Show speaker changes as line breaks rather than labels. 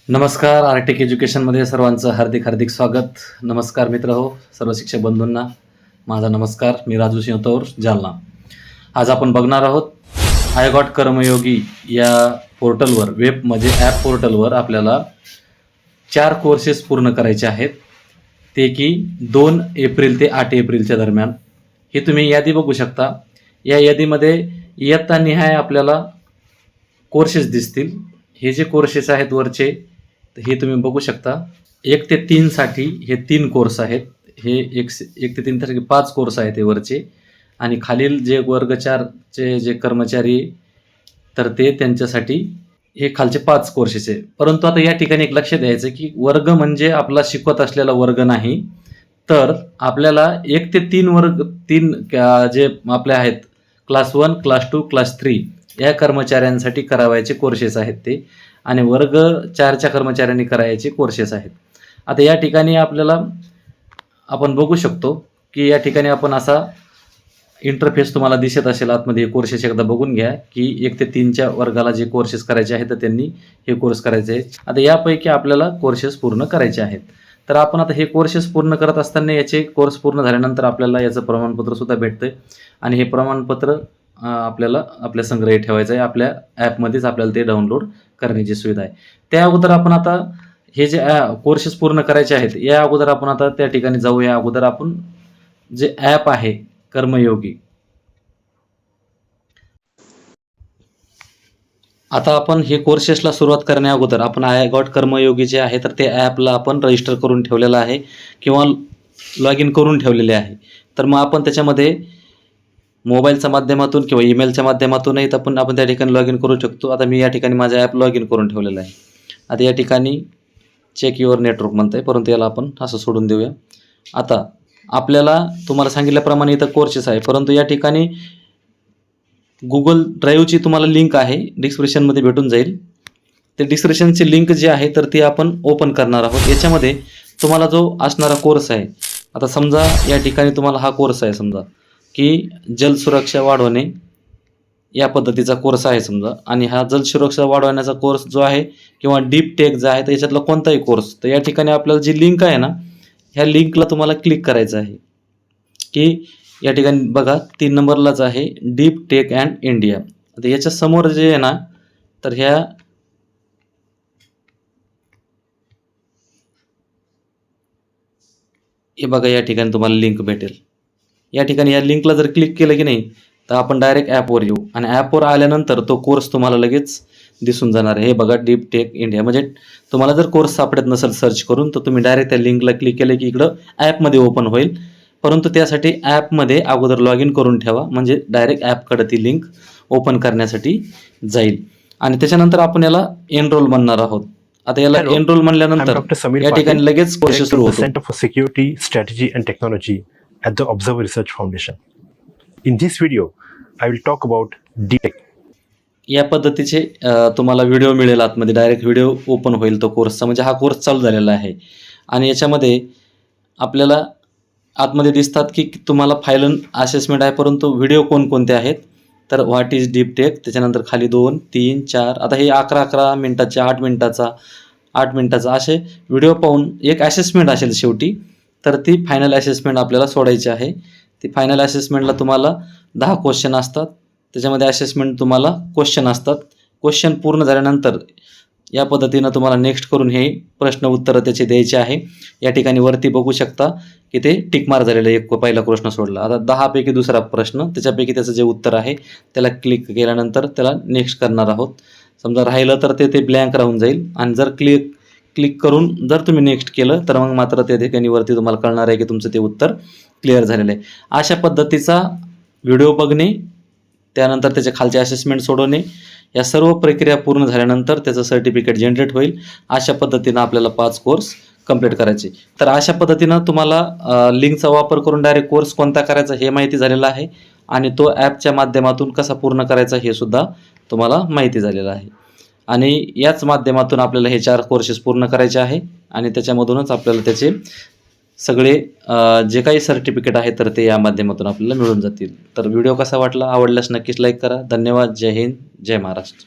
नमस्कार. आर्टिक एज्युकेशनमध्ये सर्वांचं हार्दिक हार्दिक स्वागत. नमस्कार मित्र हो, सर्व शिक्षक बंधूंना माझा नमस्कार. मी राजू सिंह तौर, जालना. आज आपण बघणार आहोत आय गॉट कर्मयोगी या पोर्टलवर, वेब म्हणजे ॲप पोर्टलवर आपल्याला 4 कोर्सेस पूर्ण करायचे आहेत, ते की 2 एप्रिल ते 8 एप्रिलच्या दरम्यान. हे तुम्ही यादी बघू शकता. या यादीमध्ये इयत्ता निहाय आपल्याला कोर्सेस दिसतील. हे जे कोर्सेस आहेत वरचे, हे तुम्ही बघू शकता. 1 ते 3 साठी हे 3 कोर्स आहेत. हे 1 ते 3 साठी 5 कोर्स आहेत हे वरचे. आणि खालील जे वर्ग 4चे जे कर्मचारी, तर ते त्यांच्यासाठी हे खालचे 5 कोर्सेस आहे. परंतु आता या ठिकाणी एक लक्ष द्यायचं की वर्ग म्हणजे आपला शिकवत असलेला वर्ग नाही, तर आपल्याला 1 ते 3 वर्ग, 3 जे आपले आहेत क्लास 1, क्लास 2, क्लास 3 या कर्मचाऱ्यांसाठी करावायचे कोर्सेस आहेत ते, आणि वर्ग 4च्या कर्मचाऱ्यांनी करायचे कोर्सेस आहेत. आता या ठिकाणी आपण बघू शकतो की या ठिकाणी आपण असा इंटरफेस तुम्हाला दिसत असेल आतमध्ये. हे कोर्सेस एकदा बघून घ्या की 1 ते 3च्या वर्गाला जे कोर्सेस करायचे आहेत तर त्यांनी हे कोर्स करायचे आहेत. आता यापैकी आपल्याला कोर्सेस पूर्ण करायचे आहेत. तर आपण आता हे कोर्सेस पूर्ण करत असताना याचे कोर्स पूर्ण झाल्यानंतर आपल्याला याचं प्रमाणपत्रसुद्धा भेटतं, आणि हे प्रमाणपत्र आपल्याला आपल्या संग्रही ठेवायचं आहे. आपल्या ॲपमध्येच आपल्याला ते डाउनलोड करण्याची सुविधा आहे. त्या अगोदर आपण आता हे जे कोर्सेस पूर्ण करायचे आहेत, या अगोदर आपण आता त्या ठिकाणी जाऊ. या अगोदर आपण जे ॲप आहे कर्मयोगी, आता आपण हे कोर्सेसला सुरुवात करण्या अगोदर आपण आय गॉट कर्मयोगी जे आहे तर ते ॲपला आपण रजिस्टर करून ठेवलेलं आहे किंवा लॉग इन करून ठेवलेले आहे. तर मग आपण त्याच्यामध्ये मोबाईलच्या माध्यमातून किंवा ईमेलच्या माध्यमातूनही आपण त्या ठिकाणी लॉग इन करू शकतो. आता मी या ठिकाणी माझा ॲप लॉग इन करून ठेवलेला आहे. आता या ठिकाणी चेक युअर नेटवर्क म्हणतं आहे, परंतु याला आपण असं सोडून देऊया. आता आपल्याला तुम्हाला सांगितल्याप्रमाणे इथं कोर्सेस आहे, परंतु या ठिकाणी गुगल ड्राईव्हची तुम्हाला लिंक आहे, डिस्क्रिप्शनमध्ये भेटून जाईल. ते डिस्क्रिप्शनची लिंक जी आहे तर ती आपण ओपन करणार आहोत. याच्यामध्ये तुम्हाला जो असणारा कोर्स आहे, आता समजा या ठिकाणी तुम्हाला हा कोर्स आहे समजा की जलसुरक्षा वाढवणे या पद्धतीचा कोर्स आहे समजा, आणि हा जलसुरक्षा वाढवण्याचा कोर्स जो आहे किंवा डीप टेक जो आहे तर याच्यातला कोणताही कोर्स, तर या ठिकाणी आपल्याला जी लिंक आहे ना, ह्या लिंकला तुम्हाला क्लिक करायचं आहे. की या ठिकाणी बघा 3 नंबरलाच आहे डीप टेक अँड इंडिया. आता याच्या समोर जे आहे ना, तर हे बघा या ठिकाणी तुम्हाला लिंक भेटेल. या ठिकाणी या लिंकला जर क्लिक केलं की नाही, तर आपण डायरेक्ट ॲपवर येऊ, आणि ॲपवर आल्यानंतर तो कोर्स तुम्हाला लगेच दिसून जाणार आहे. हे बघा डीप टेक इंडिया. म्हणजे तुम्हाला जर कोर्स सापडत नसेल सर्च करून, तर तुम्ही डायरेक्ट त्या लिंकला क्लिक केलं की इकडं ॲपमध्ये ओपन होईल. परंतु त्यासाठी ॲपमध्ये अगोदर लॉग इन करून ठेवा, म्हणजे डायरेक्ट ॲपकडे ती लिंक ओपन करण्यासाठी जाईल. आणि त्याच्यानंतर आपण याला एनरोल म्हणणार आहोत. आता याला एनरोल म्हणल्यानंतर या ठिकाणी लगेच कोर्स सुरू होतो.
Center for Security, Strategy and Technology at the Observer Research Foundation. In this video, I will talk about DTech.
या पद्धतीचे तुम्हाला व्हिडिओ मिळेल आतमध्ये. डायरेक्ट व्हिडिओ ओपन होईल तो कोर्सचा, म्हणजे हा कोर्स चालू झालेला आहे. आणि याच्यामध्ये आपल्याला आतमध्ये दिसतात की तुम्हाला फाईल असेसमेंट आहे, परंतु व्हिडिओ कोणकोणते आहेत, तर व्हॉट इज डीप टेक, त्याच्यानंतर खाली 2, 3, 4, आता हे 11 मिनिटाचे, 8 मिनिटाचा असे व्हिडिओ पाहून एक असेसमेंट असेल शेवटी, तर ती फायनल असेसमेंट आपल्याला सोडायची आहे. ती फायनल असेसमेंटला तुम्हाला 10 क्वेश्चन असतात. त्याच्यामध्ये असेसमेंट तुम्हाला क्वेश्चन असतात. क्वेश्चन पूर्ण झाल्यानंतर या पद्धतीनं तुम्हाला नेक्स्ट करून हे प्रश्न उत्तरं त्याचे द्यायचे आहे. या ठिकाणी वरती बघू शकता की ते टिकमार झालेलं आहे. पहिला प्रश्न सोडला. आता 10 पैकी दुसरा प्रश्न, त्याच्यापैकी त्याचं जे उत्तर आहे त्याला क्लिक केल्यानंतर त्याला नेक्स्ट करणार आहोत. समजा राहिलं तर ते ब्लँक राहून जाईल, आणि जर क्लिक करून जर तुम्ही नेक्स्ट केलं तर मग मात्र त्या ठिकाणी वरती तुम्हाला कळणार आहे की तुमचं ते उत्तर क्लिअर झालेलं आहे. अशा पद्धतीचा व्हिडिओ बघणे, त्यानंतर त्याच्या खालचे असेसमेंट सोडवणे, या सर्व प्रक्रिया पूर्ण झाल्यानंतर त्याचं सर्टिफिकेट जनरेट होईल. अशा पद्धतीनं आपल्याला 5 कोर्स कंप्लीट करायचे. तर अशा पद्धतीनं तुम्हाला लिंकचा वापर करून डायरेक्ट कोर्स कोणता करायचा हे माहिती झालेलं आहे, आणि तो ॲपच्या माध्यमातून कसा पूर्ण करायचा हे सुद्धा तुम्हाला माहिती झालेलं आहे. आणि याच माध्यमातून आपल्याला हे 4 कोर्सेस पूर्ण करायचे आहे, आणि त्याच्यामधूनच आपल्याला त्याचे सगळे जे काही सर्टिफिकेट आहे तर ते या माध्यमातून आपल्याला मिळून जातील. तर व्हिडिओ कसा वाटला, आवडल्यास नक्कीच लाईक करा. धन्यवाद. जय हिंद, जय महाराष्ट्र.